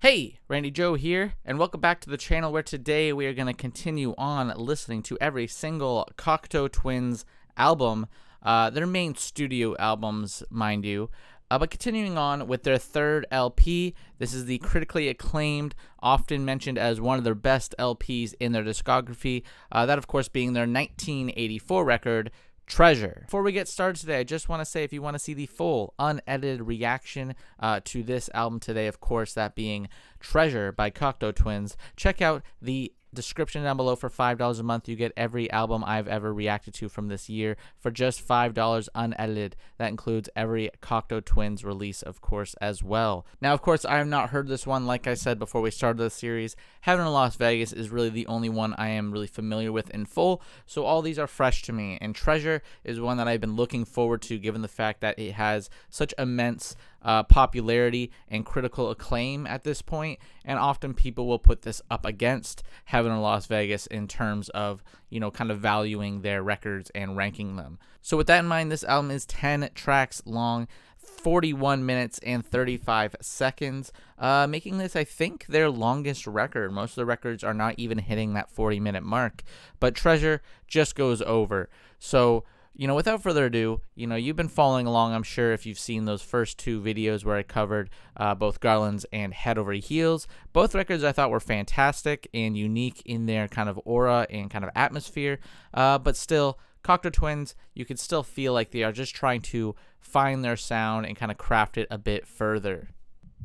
Hey, Randy Joe here, and welcome back to the channel where today we are going to continue on listening to every single Cocteau Twins album, their main studio albums, mind you, but continuing on with their third LP. This is the critically acclaimed, often mentioned as one of their best LPs in their discography, that of course being their 1984 record, Treasure. Before we get started today, I just want to say if you want to see the full unedited reaction to this album today, of course that being Treasure by Cocteau Twins, check out the description down below. For $5 a month you get every album I've ever reacted to from this year for just $5 unedited. That includes every Cocteau Twins release, of course, as well. Now, of course, I have not heard this one. Like I said before we started the series, Heaven in Las Vegas is really the only one I am really familiar with in full, so all these are fresh to me, and Treasure is one that I've been looking forward to given the fact that it has such immense popularity and critical acclaim at this point, and often people will put this up against Heaven in Las Vegas in terms of, you know, kind of valuing their records and ranking them. So with that in mind, this album is 10 tracks long, 41 minutes and 35 seconds, making this, I think, their longest record. Most of the records are not even hitting that 40-minute mark, but Treasure just goes over. So, you know, without further ado, you know, you've been following along, I'm sure, if you've seen those first two videos where I covered both Garland's and Head Over Heels. Both records I thought were fantastic and unique in their kind of aura and kind of atmosphere, but still, Cocteau Twins, you can still feel like they are just trying to find their sound and kind of craft it a bit further.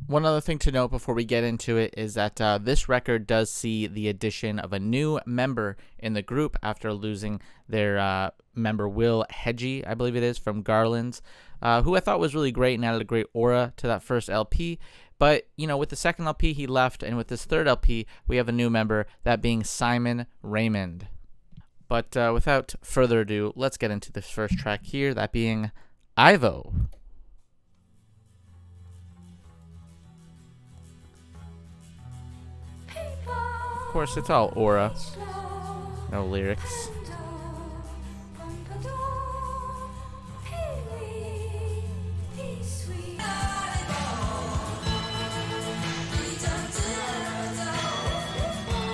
One other thing to note before we get into it is that this record does see the addition of a new member in the group after losing their member Will Hedgie, I believe it is, from Garland's, who I thought was really great and added a great aura to that first LP. But, you know, with the second LP he left, and with this third LP we have a new member, that being Simon Raymond. But without further ado, let's get into this first track here, that being Ivo. Of course, it's all aura, no lyrics.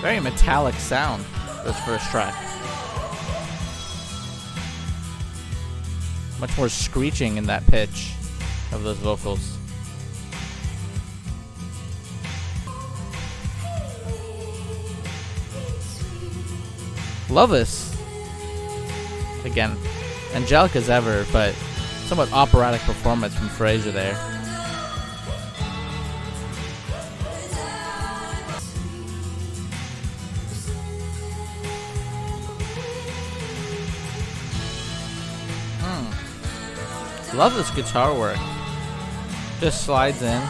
Very metallic sound, this first track. Much more screeching in that pitch of those vocals. Love this. Again, angelic as ever, but somewhat operatic performance from Fraser there. Love this guitar work. Just slides in.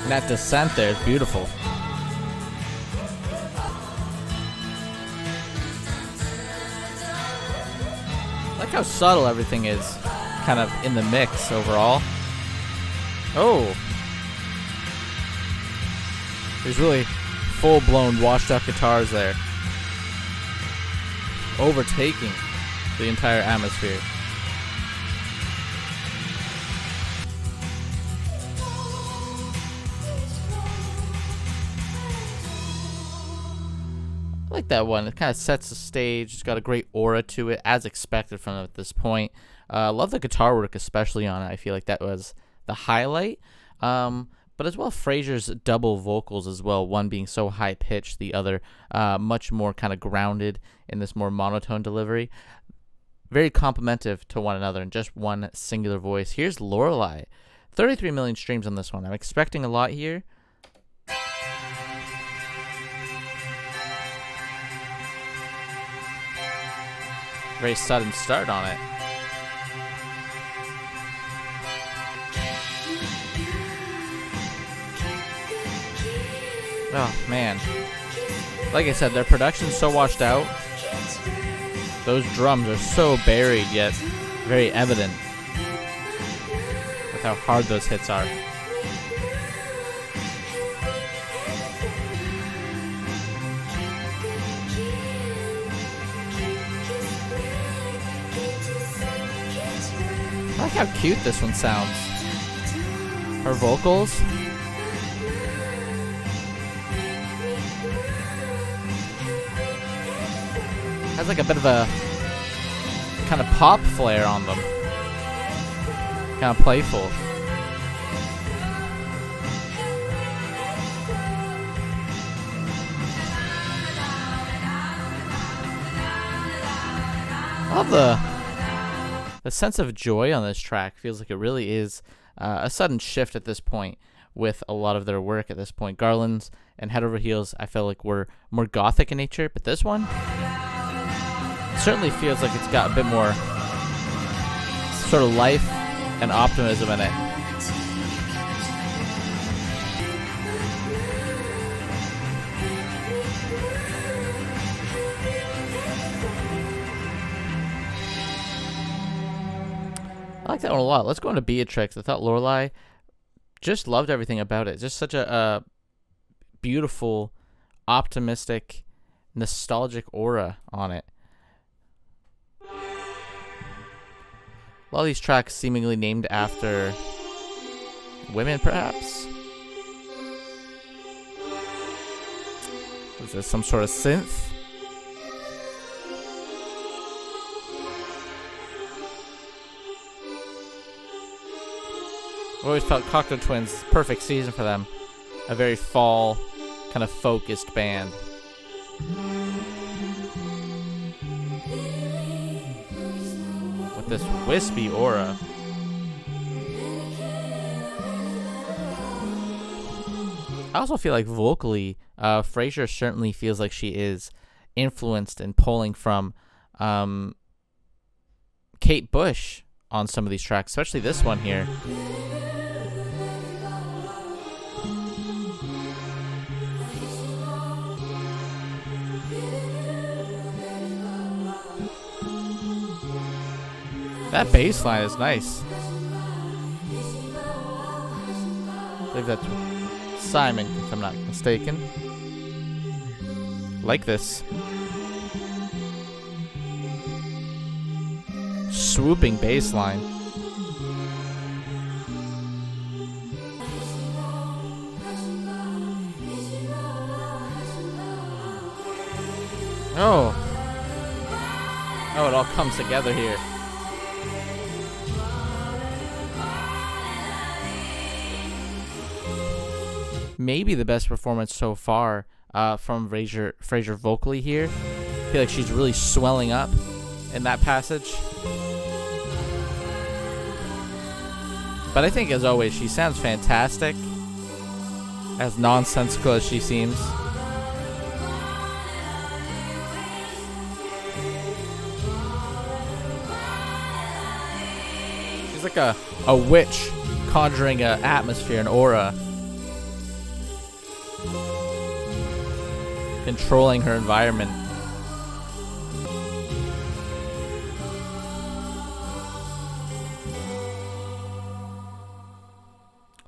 And that descent there is beautiful. I like how subtle everything is kind of in the mix overall. Oh. There's really full-blown washed-up guitars there. Overtaking the entire atmosphere. I like that one. It kind of sets the stage. It's got a great aura to it, as expected from it at this point. Love the guitar work, especially on it. I feel like that was the highlight. But as well, Fraser's double vocals as well, one being so high-pitched, the other much more kind of grounded in this more monotone delivery. Very complementary to one another in just one singular voice. Here's Lorelei. 33 million streams on this one. I'm expecting a lot here. Very sudden start on it. Oh, man. Like I said, their production's so washed out. Those drums are so buried, yet very evident with how hard those hits are. I like how cute this one sounds. Her vocals. Has like a bit of a kind of pop flair on them. Kind of playful. I love the sense of joy on this track. Feels like it really is a sudden shift at this point with a lot of their work at this point. Garlands and Head Over Heels, I feel like were more gothic in nature, but this one certainly feels like it's got a bit more sort of life and optimism in it. I like that one a lot. Let's go into Beatrix. I thought Lorelei, just loved everything about it. Just such a beautiful, optimistic, nostalgic aura on it. A lot of these tracks seemingly named after women, perhaps. Is this some sort of synth? I've always felt Cocteau Twins, perfect season for them. A very fall, kind of focused band. With this wispy aura. I also feel like vocally, Frasier certainly feels like she is influenced and pulling from Kate Bush on some of these tracks, especially this one here. That bass line is nice. I believe that's Simon, if I'm not mistaken. Like this. Swooping bass line. Oh. Oh, it all comes together here. Maybe the best performance so far from Frasier vocally here. I feel like she's really swelling up in that passage. But I think, as always, she sounds fantastic. As nonsensical as she seems. She's like a witch conjuring an atmosphere, an aura. Controlling her environment.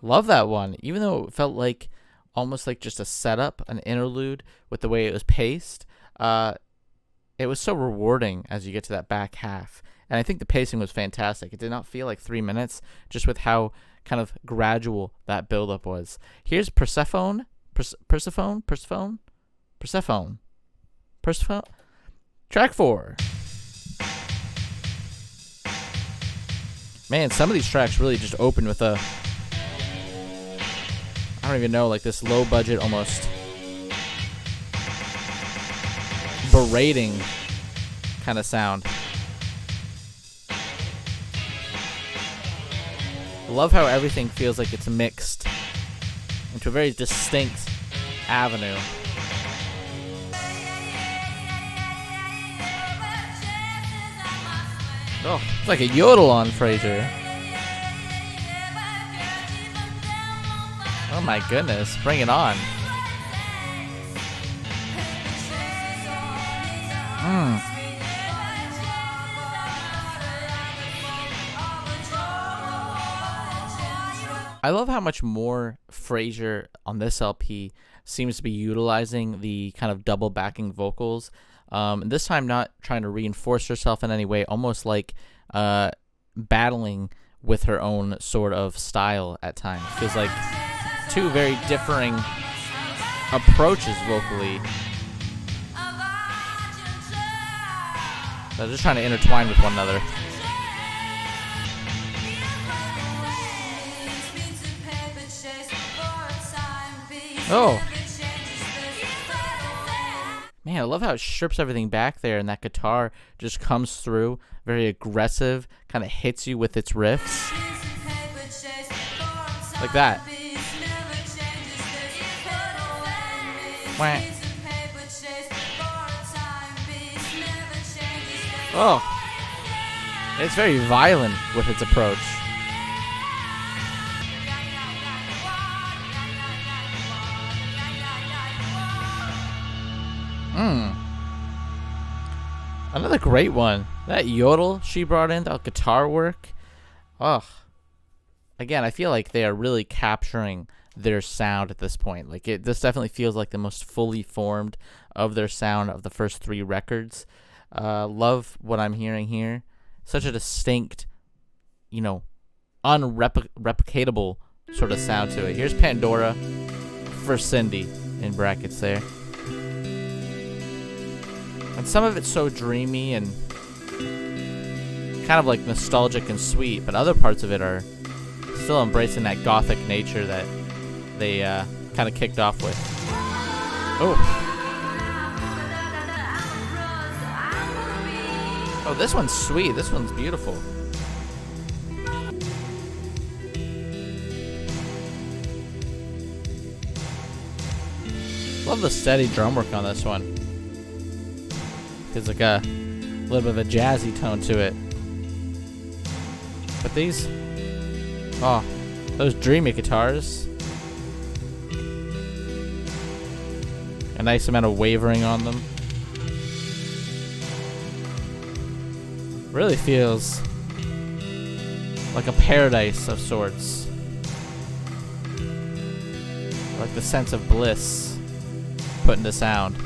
Love that one. Even though it felt like almost like just a setup, an interlude with the way it was paced, it was so rewarding as you get to that back half. And I think the pacing was fantastic. It did not feel like 3 minutes, just with how kind of gradual that buildup was. Here's Persephone. Persephone? Track 4. Man, some of these tracks really just open with a, I don't even know, like this low budget, almost berating kind of sound. Love how everything feels like it's mixed into a very distinct avenue. Oh, it's like a yodel on Frasier. Oh my goodness, bring it on. I love how much more Frasier on this LP seems to be utilizing the kind of double backing vocals. And this time not trying to reinforce herself in any way, almost like battling with her own sort of style at times. Feels like two very differing approaches vocally. They're just trying to intertwine with one another. Oh. Man, I love how it strips everything back there, and that guitar just comes through, very aggressive, kind of hits you with its riffs. Like that. Wah. Oh. It's very violent with its approach. Another great one. That yodel she brought in, that guitar work. Oh. Again, I feel like they are really capturing their sound at this point. Like this definitely feels like the most fully formed of their sound of the first 3 records. Love what I'm hearing here. Such a distinct, you know, unreplicatable sort of sound to it. Here's Pandora for Cindy in brackets there. And some of it's so dreamy and kind of like nostalgic and sweet, but other parts of it are still embracing that gothic nature that they kind of kicked off with. Oh, this one's sweet. This one's beautiful. Love the steady drum work on this one. There's like a little bit of a jazzy tone to it. But these, those dreamy guitars. A nice amount of wavering on them. Really feels like a paradise of sorts. Like the sense of bliss put into sound.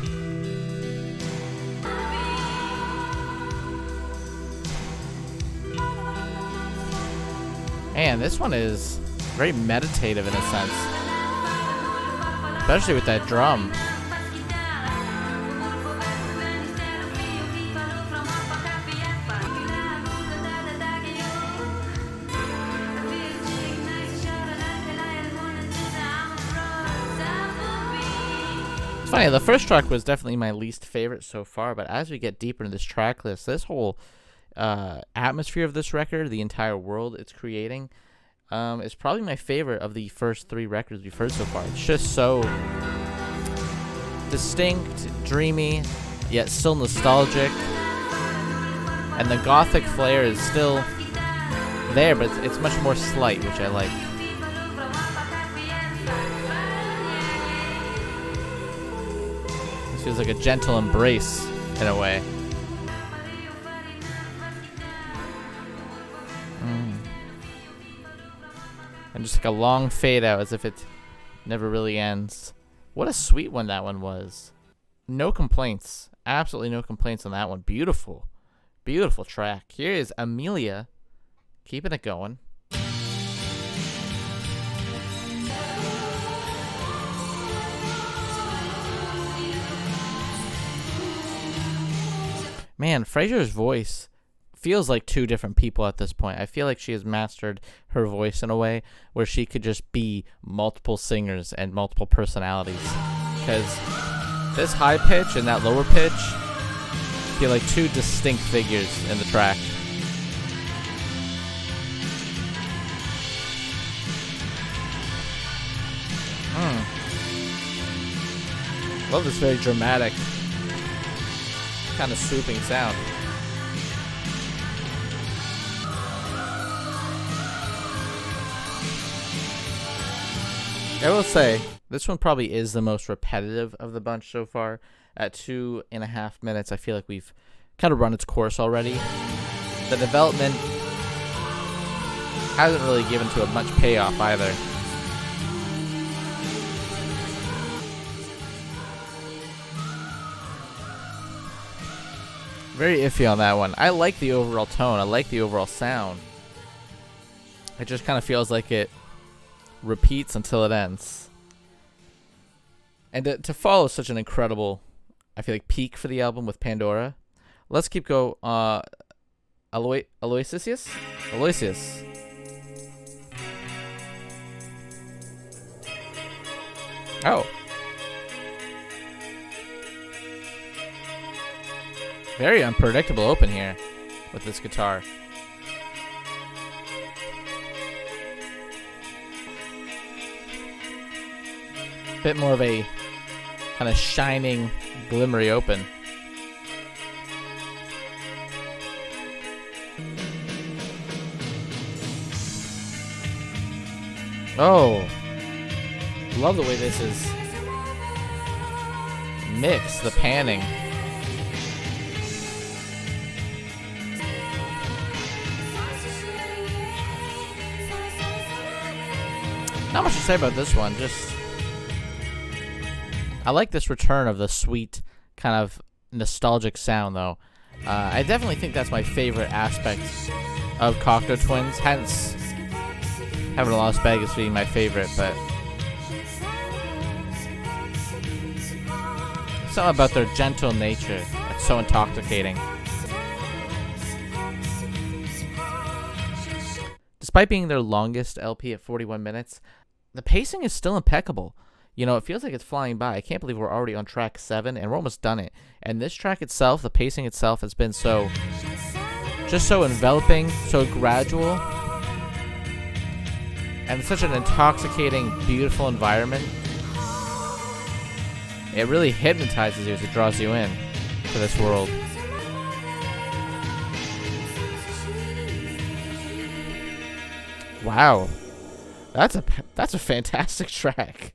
Man, this one is very meditative in a sense. Especially with that drum. It's funny, the first track was definitely my least favorite so far, but as we get deeper into this track list, this whole atmosphere of this record, the entire world it's creating, is probably my favorite of the first 3 records we've heard so far. It's just so distinct, dreamy, yet still nostalgic, and the gothic flair is still there, but it's much more slight, which I like. This feels like a gentle embrace in a way. And just like a long fade out as if it never really ends. What a sweet one that one was. No complaints. Absolutely no complaints on that one. Beautiful. Beautiful track. Here is Amelia. Keeping it going. Man, Fraser's voice feels like 2 different people at this point. I feel like she has mastered her voice in a way where she could just be multiple singers and multiple personalities. Because this high pitch and that lower pitch feel like 2 distinct figures in the track. Love this very dramatic, kind of swooping sound. I will say, this one probably is the most repetitive of the bunch so far. At 2.5 minutes, I feel like we've kind of run its course already. The development hasn't really given to it much payoff either. Very iffy on that one. I like the overall tone. I like the overall sound. It just kind of feels like it repeats until it ends. And to follow such an incredible, I feel like, peak for the album with Pandora, let's keep go. Aloysius. Oh. Very unpredictable open here with this guitar. Bit more of a kind of shining, glimmery open. Oh, love the way this is mixed, the panning. Not much to say about this one, just I like this return of the sweet, kind of nostalgic sound, though. I definitely think that's my favorite aspect of Cocteau Twins, hence having Las Vegas being my favorite, but something about their gentle nature that's so intoxicating. Despite being their longest LP at 41 minutes, the pacing is still impeccable. You know, it feels like it's flying by. I can't believe we're already on track 7, and we're almost done it. And this track itself, the pacing itself, has been just so enveloping, so gradual, and such an intoxicating, beautiful environment. It really hypnotizes you as it draws you in to this world. Wow, that's a fantastic track.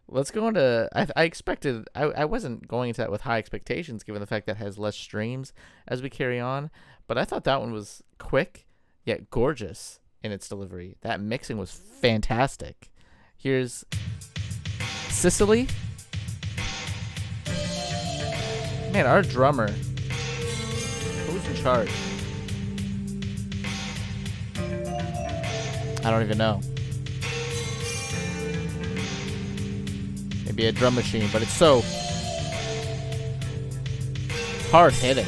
Let's go into. I expected. I wasn't going into that with high expectations, given the fact that it has less streams as we carry on. But I thought that one was quick yet gorgeous in its delivery. That mixing was fantastic. Here's Cicely. Man, our drummer. Who's in charge? I don't even know. Maybe a drum machine, but it's so hard hitting.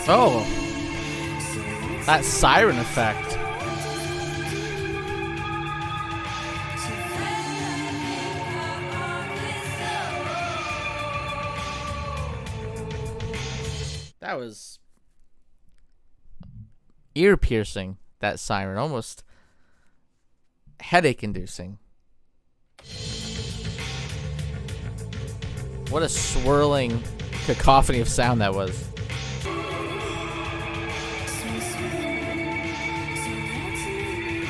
Oh, that siren effect. That was ear-piercing, that siren. Almost headache-inducing. What a swirling cacophony of sound that was.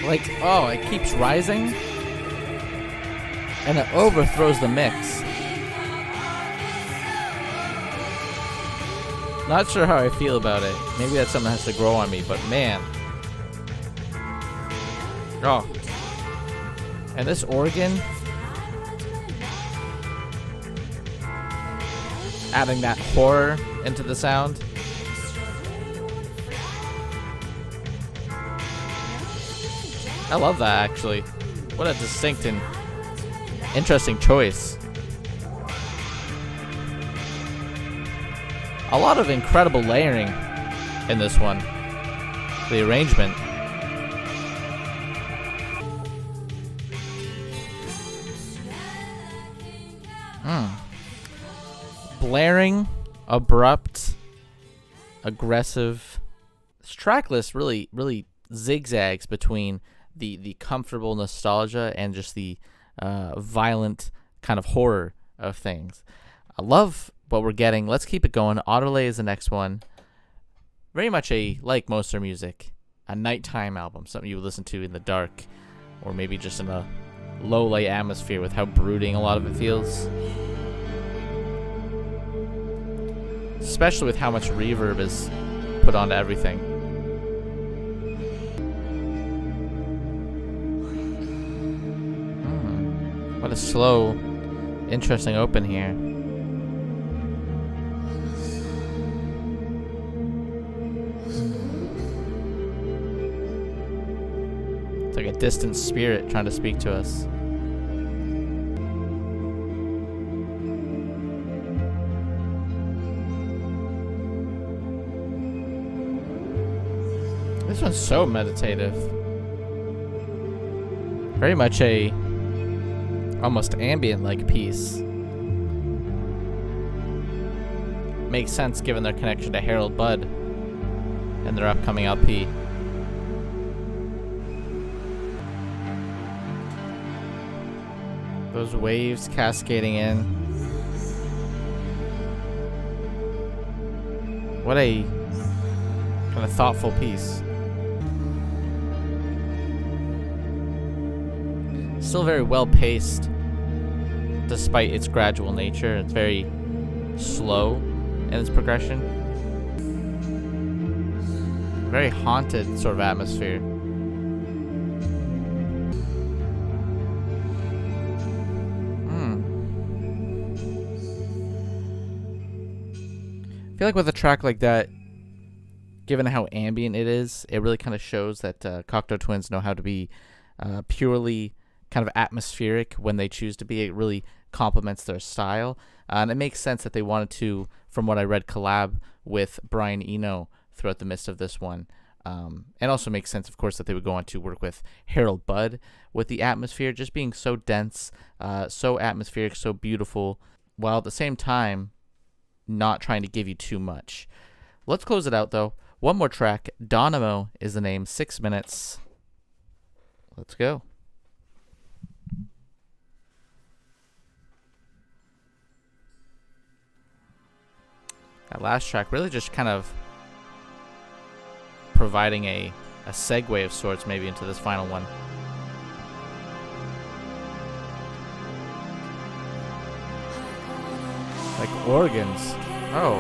Like, oh, it keeps rising, and it overthrows the mix. Not sure how I feel about it. Maybe that's something that has to grow on me, but man. Oh. And this organ, adding that horror into the sound. I love that, actually. What a distinct and interesting choice. A lot of incredible layering in this one. The arrangement. Blaring, abrupt, aggressive. This track list really zigzags between the comfortable nostalgia and just the violent kind of horror of things. I love what we're getting. Let's keep it going. Otterley is the next one. Very much like most of their music, a nighttime album, something you would listen to in the dark, or maybe just in a low-light atmosphere with how brooding a lot of it feels. Especially with how much reverb is put onto everything. What a slow, interesting open here. It's like a distant spirit trying to speak to us. This one's so meditative. Very much a almost ambient-like piece. Makes sense given their connection to Harold Budd and their upcoming LP. Those waves cascading in. What a kind of thoughtful piece. Still very well paced, despite its gradual nature. It's very slow in its progression. Very haunted sort of atmosphere. I feel like with a track like that, given how ambient it is, it really kind of shows that Cocteau Twins know how to be purely kind of atmospheric when they choose to be. It really complements their style. And it makes sense that they wanted to, from what I read, collab with Brian Eno throughout the midst of this one. And also makes sense, of course, that they would go on to work with Harold Budd with the atmosphere just being so dense, so atmospheric, so beautiful, while at the same time not trying to give you too much. Let's close it out, though. One more track. Dynamo is the name. 6 minutes. Let's go. That last track really just kind of providing a segue of sorts maybe into this final one. Like organs. Oh.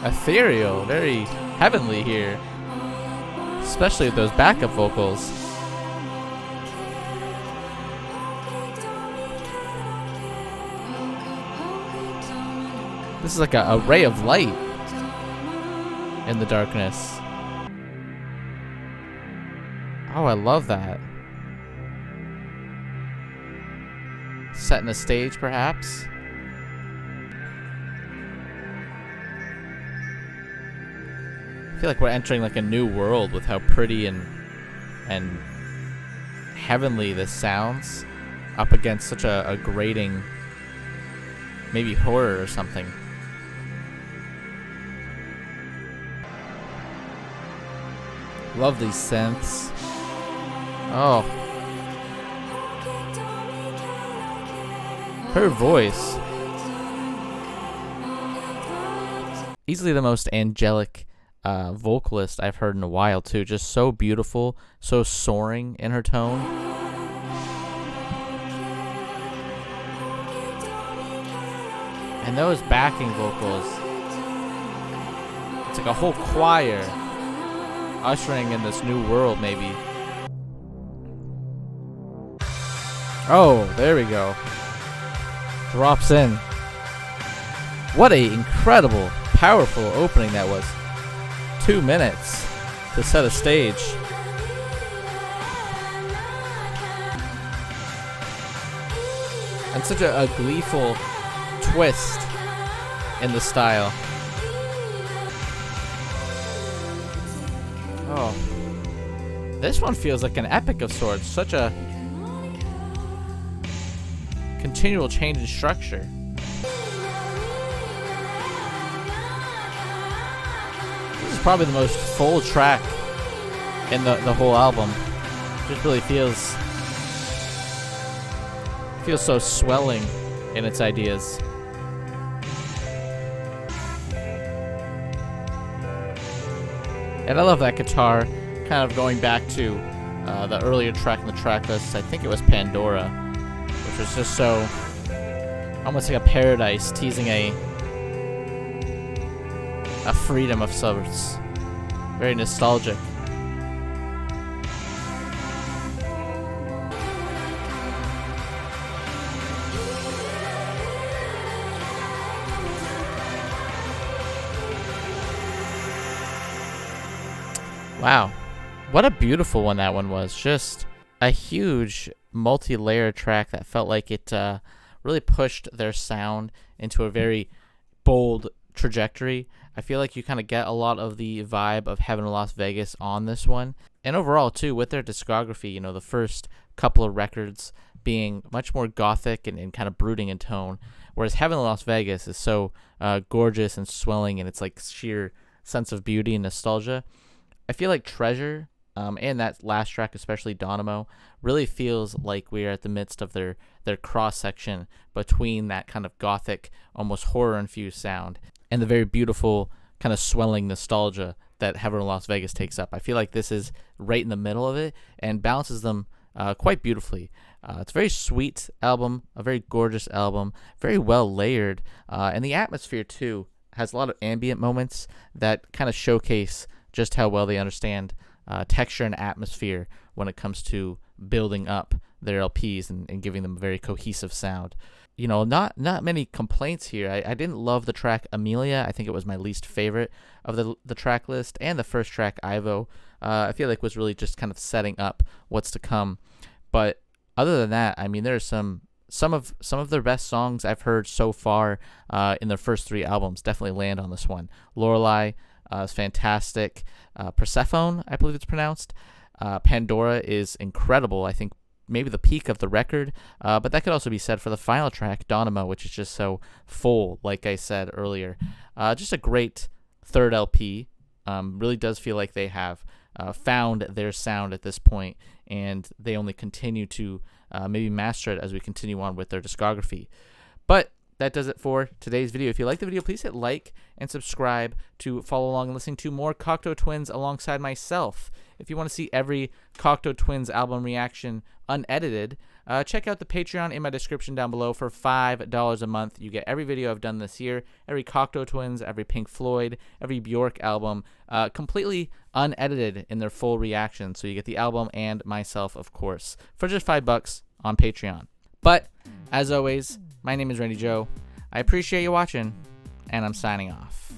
Ethereal. Very heavenly here. Especially with those backup vocals. This is like a ray of light in the darkness. Oh, I love that. Setting the stage, perhaps. I feel like we're entering like a new world with how pretty and heavenly this sounds, up against such a grating, maybe horror or something. Love these synths. Oh. Her voice. Easily the most angelic vocalist I've heard in a while, too. Just so beautiful, so soaring in her tone. And those backing vocals. It's like a whole choir ushering in this new world, maybe. Oh, there we go. Drops in. What a incredible, powerful opening that was. 2 minutes to set a stage. And such a gleeful twist in the style. Oh. This one feels like an epic of sorts. Such a continual change in structure. This is probably the most full track in the whole album. It just really feels so swelling in its ideas. And I love that guitar, kind of going back to the earlier track in the track list. I think it was Pandora, which was just so almost like a paradise, teasing a freedom of sorts. Very nostalgic. Wow. What a beautiful one that one was. Just a huge multi-layer track that felt like it really pushed their sound into a very bold trajectory. I feel like you kind of get a lot of the vibe of Heaven in Las Vegas on this one. And overall, too, with their discography, the first couple of records being much more gothic and kind of brooding in tone, whereas Heaven in Las Vegas is so gorgeous and swelling, and it's like sheer sense of beauty and nostalgia. I feel like Treasure, and that last track, especially Dynamo, really feels like we're at the midst of their cross-section between that kind of gothic, almost horror-infused sound and the very beautiful kind of swelling nostalgia that Heaven in Las Vegas takes up. I feel like this is right in the middle of it and balances them quite beautifully. It's a very sweet album, a very gorgeous album, very well layered, and the atmosphere, too, has a lot of ambient moments that kind of showcase just how well they understand texture and atmosphere when it comes to building up their LPs and giving them a very cohesive sound. Not many complaints here. I didn't love the track Amelia. I think it was my least favorite of the track list, and the first track Ivo, I feel like was really just kind of setting up what's to come. But other than that, I mean, there's some of their best songs I've heard so far in their first three albums definitely land on this one. Lorelei is fantastic. Persephone, I believe it's pronounced. Pandora is incredible. I think maybe the peak of the record, but that could also be said for the final track, Dynamo, which is just so full, like I said earlier. Just a great third LP. Really does feel like they have found their sound at this point, and they only continue to maybe master it as we continue on with their discography. But that does it for today's video. If you like the video, please hit like and subscribe to follow along and listen to more Cocteau Twins alongside myself. If you want to see every Cocteau Twins album reaction unedited, check out the Patreon in my description down below. For $5 a month, you get every video I've done this year, every Cocteau Twins, every Pink Floyd, every Bjork album, completely unedited in their full reaction. So you get the album and myself, of course, for just $5 on Patreon. But as always, my name is Randy Joe. I appreciate you watching, and I'm signing off.